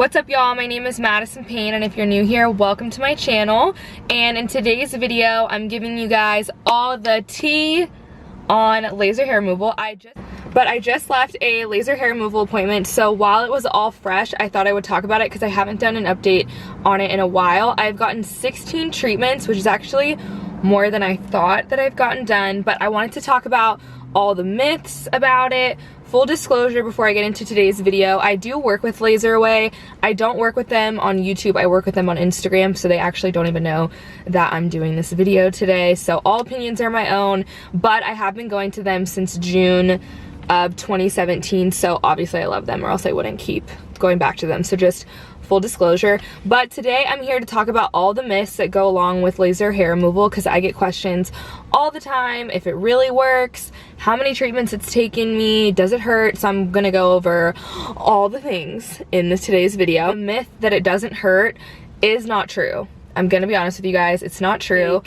What's up, y'all? My name is MadisonPayn, and if you're new here, welcome to my channel. And in today's video, I'm giving you guys all the tea on laser hair removal. I just left a laser hair removal appointment, so while it was all fresh, I thought I would talk about it because I haven't done an update on it in a while. I've gotten 16 treatments, which is actually more than I thought that I've gotten done, but I wanted to talk about all the myths about it. Full disclosure before I get into today's video, I do work with Laser Away. I don't work with them on YouTube, I work with them on Instagram, so they actually don't even know that I'm doing this video today. So all opinions are my own, but I have been going to them since June of 2017, so obviously I love them or else I wouldn't keep going back to them. So just full disclosure. But today I'm here to talk about all the myths that go along with laser hair removal, because I get questions all the time if it really works, how many treatments it's taken me, does it hurt. So I'm gonna go over all the things in today's video. The myth that it doesn't hurt is not true. I'm gonna be honest with you guys, it's not true.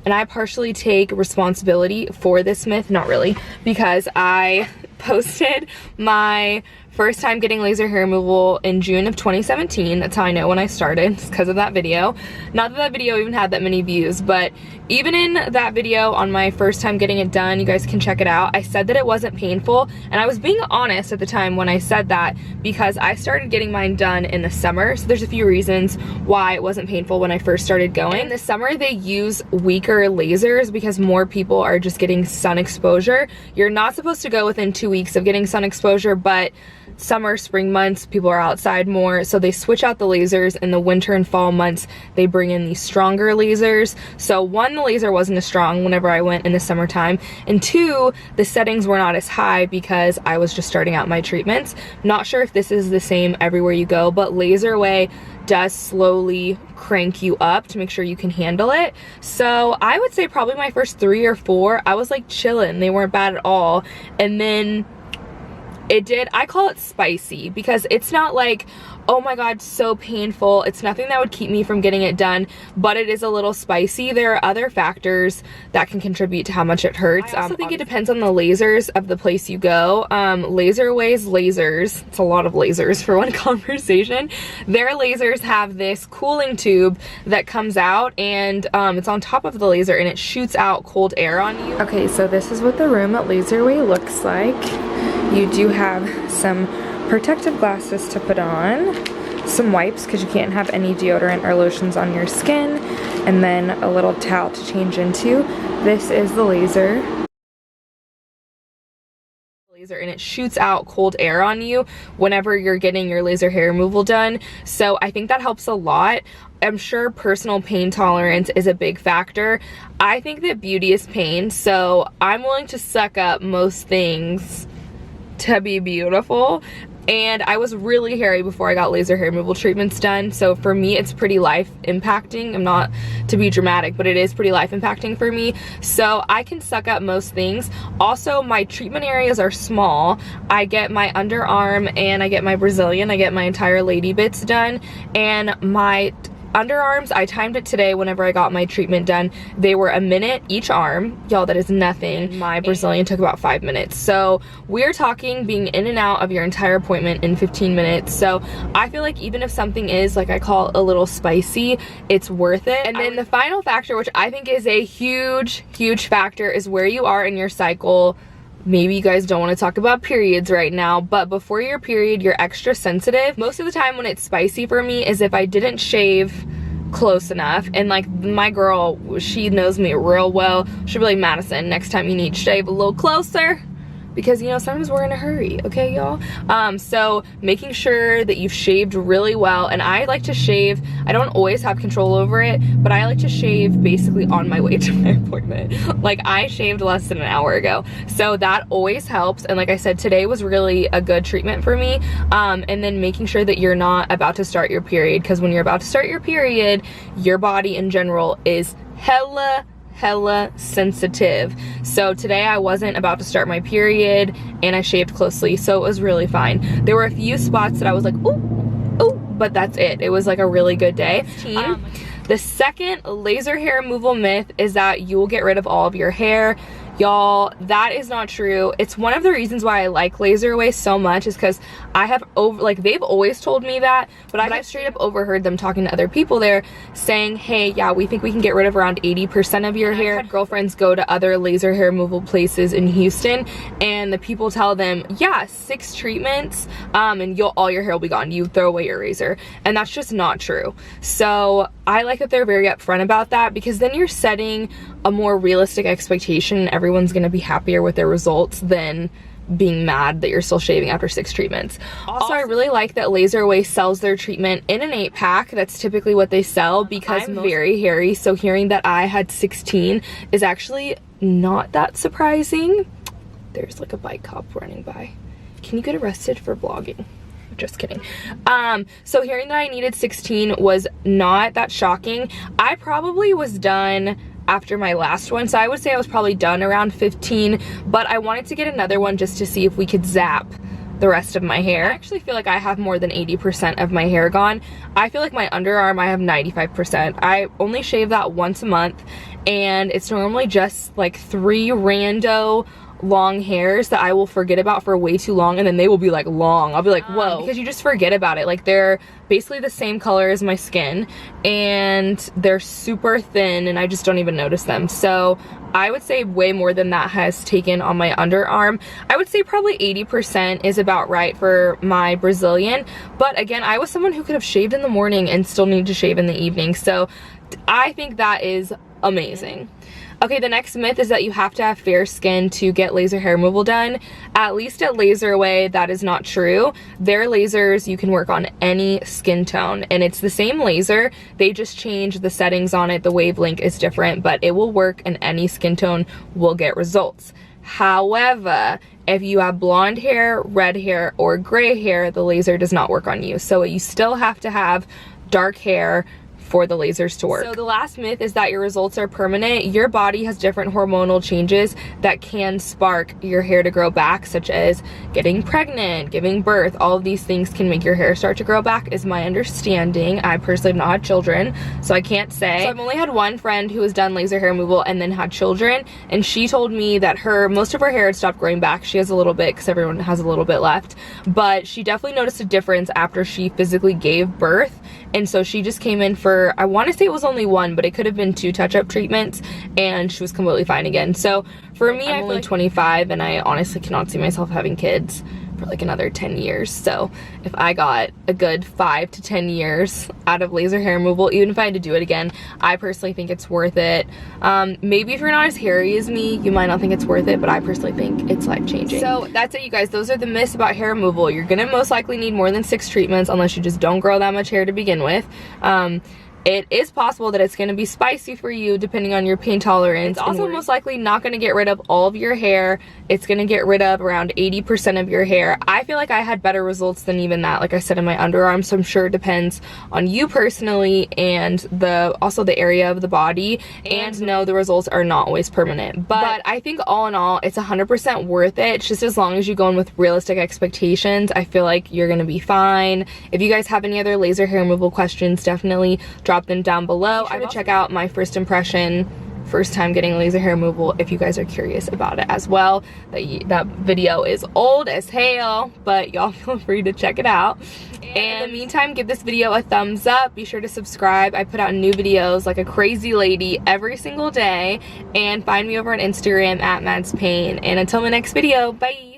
And I partially take responsibility for this myth, not really, because I posted my first time getting laser hair removal in June of 2017. That's how I know when I started, it's because of that video. Not that that video even had that many views, but even in that video on my first time getting it done, you guys can check it out, I said that it wasn't painful, and I was being honest at the time when I said that because I started getting mine done in the summer, so there's a few reasons why it wasn't painful when I first started going. In the summer, they use weaker lasers because more people are just getting sun exposure. You're not supposed to go within 2 weeks of getting sun exposure, but summer, spring months, people are outside more, so they switch out the lasers. In the winter and fall months, they bring in these stronger lasers. So one, the laser wasn't as strong whenever I went in the summertime, and two, the settings were not as high because I was just starting out my treatments. Not sure if this is the same everywhere you go, but Laser Away does slowly crank you up to make sure you can handle it. So I would say probably my first 3 or 4, I was like chilling, they weren't bad at all. And then I call it spicy because it's not like, oh my god, so painful. It's nothing that would keep me from getting it done, but it is a little spicy. There are other factors that can contribute to how much it hurts. I also think it depends on the lasers of the place you go. Laser Away's lasers, it's a lot of lasers for one conversation. Their lasers have this cooling tube that comes out, and it's on top of the laser, and it shoots out cold air on you. Okay, so this is what the room at Laser Away looks like. You do have some protective glasses to put on, some wipes because you can't have any deodorant or lotions on your skin, and then a little towel to change into. This is the laser, and it shoots out cold air on you whenever you're getting your laser hair removal done. So I think that helps a lot. I'm sure personal pain tolerance is a big factor. I think that beauty is pain, so I'm willing to suck up most things to be beautiful. And I was really hairy before I got laser hair removal treatments done, so for me it's pretty life impacting. I'm not to be dramatic, but it is pretty life impacting for me, so I can suck up most things. Also, my treatment areas are small. I get my underarm and I get my Brazilian, I get my entire lady bits done, and my underarms, I timed it today whenever I got my treatment done. They were a minute each arm. Y'all, that is nothing. My Brazilian took about 5 minutes. So we're talking being in and out of your entire appointment in 15 minutes. So I feel like even if something is, like I call it, a little spicy, it's worth it. And then the final factor, which I think is a huge, huge factor, is where you are in your cycle. Maybe you guys don't want to talk about periods right now, but before your period, you're extra sensitive. Most of the time when it's spicy for me is if I didn't shave close enough. And like my girl, she knows me real well. She'll be like, Madison, next time you need to shave a little closer, because, you know, sometimes we're in a hurry, okay, y'all? So making sure that you've shaved really well. And I like to shave, I don't always have control over it, but I like to shave basically on my way to my appointment. Like, I shaved less than an hour ago, so that always helps. And like I said, today was really a good treatment for me. And then making sure that you're not about to start your period, because when you're about to start your period, your body in general is hella sensitive. So today I wasn't about to start my period and I shaved closely, so it was really fine. There were a few spots that I was like, ooh, but that's it. It was like a really good day. The second laser hair removal myth is that you will get rid of all of your hair. Y'all, that is not true. It's one of the reasons why I like laser away so much is because I have they've always told me that, but I've straight up overheard them talking to other people there saying, hey, yeah, we think we can get rid of around 80% of your hair. I've had girlfriends go to other laser hair removal places in Houston, and the people tell them, yeah, 6 treatments, and all your hair will be gone. You throw away your razor. And that's just not true. So I like that they're very upfront about that, because then you're setting a more realistic expectation. Everyone's gonna be happier with their results than being mad that you're still shaving after 6 treatments. Also, I really like that Laser Away sells their treatment in an 8-pack. That's typically what they sell because I'm very hairy, so hearing that I had 16 is actually not that surprising. There's like a bike cop running by. Can you get arrested for vlogging? Just kidding. So hearing that I needed 16 was not that shocking. I probably was done after my last one, so I would say I was probably done around 15, but I wanted to get another one just to see if we could zap the rest of my hair. I actually feel like I have more than 80% of my hair gone. I feel like my underarm, I have 95%. I only shave that once a month, and it's normally just like 3 rando long hairs that I will forget about for way too long, and then they will be like long. I'll be like, whoa, because you just forget about it. Like, they're basically the same color as my skin, and they're super thin, and I just don't even notice them. So I would say way more than that has taken on my underarm. I would say probably 80% is about right for my Brazilian, but again, I was someone who could have shaved in the morning and still need to shave in the evening, so I think that is amazing. Okay, the next myth is that you have to have fair skin to get laser hair removal done. At least at Laser Away, that is not true. Their lasers, you can work on any skin tone, and it's the same laser. They just change the settings on it. The wavelength is different, but it will work, and any skin tone will get results. However, if you have blonde hair, red hair, or gray hair, the laser does not work on you. So you still have to have dark hair for the lasers to work. So the last myth is that your results are permanent. Your body has different hormonal changes that can spark your hair to grow back, such as getting pregnant, giving birth. All of these things can make your hair start to grow back, is my understanding. I personally have not had children, so I can't say. So I've only had one friend who has done laser hair removal and then had children, and she told me that most of her hair had stopped growing back. She has a little bit, because everyone has a little bit left, but she definitely noticed a difference after she physically gave birth. And so she just came in for, I want to say it was only 1, but it could have been 2 touch-up treatments, and she was completely fine again. So for me, I'm only 25, and I honestly cannot see myself having kids for like another 10 years. So if I got a good 5 to 10 years out of laser hair removal, even if I had to do it again, I personally think it's worth it. Maybe if you're not as hairy as me, you might not think it's worth it, but I personally think it's life-changing. So that's it, you guys. Those are the myths about hair removal. You're gonna most likely need more than 6 treatments unless you just don't grow that much hair to begin with. It is possible that it's going to be spicy for you depending on your pain tolerance. It's also most likely not going to get rid of all of your hair. It's going to get rid of around 80% of your hair. I feel like I had better results than even that, like I said, in my underarm, so I'm sure it depends on you personally and also the area of the body. And no, the results are not always permanent. But I think all in all, it's 100% worth it. It's just as long as you go in with realistic expectations, I feel like you're going to be fine. If you guys have any other laser hair removal questions, definitely drop them down below. I would check out my first time getting laser hair removal if you guys are curious about it as well. That video is old as hell, but y'all feel free to check it out. And in the meantime, give this video a thumbs up. Be sure to subscribe. I put out new videos like a crazy lady every single day. And find me over on Instagram at MadisonReedPayn. And until my next video, bye!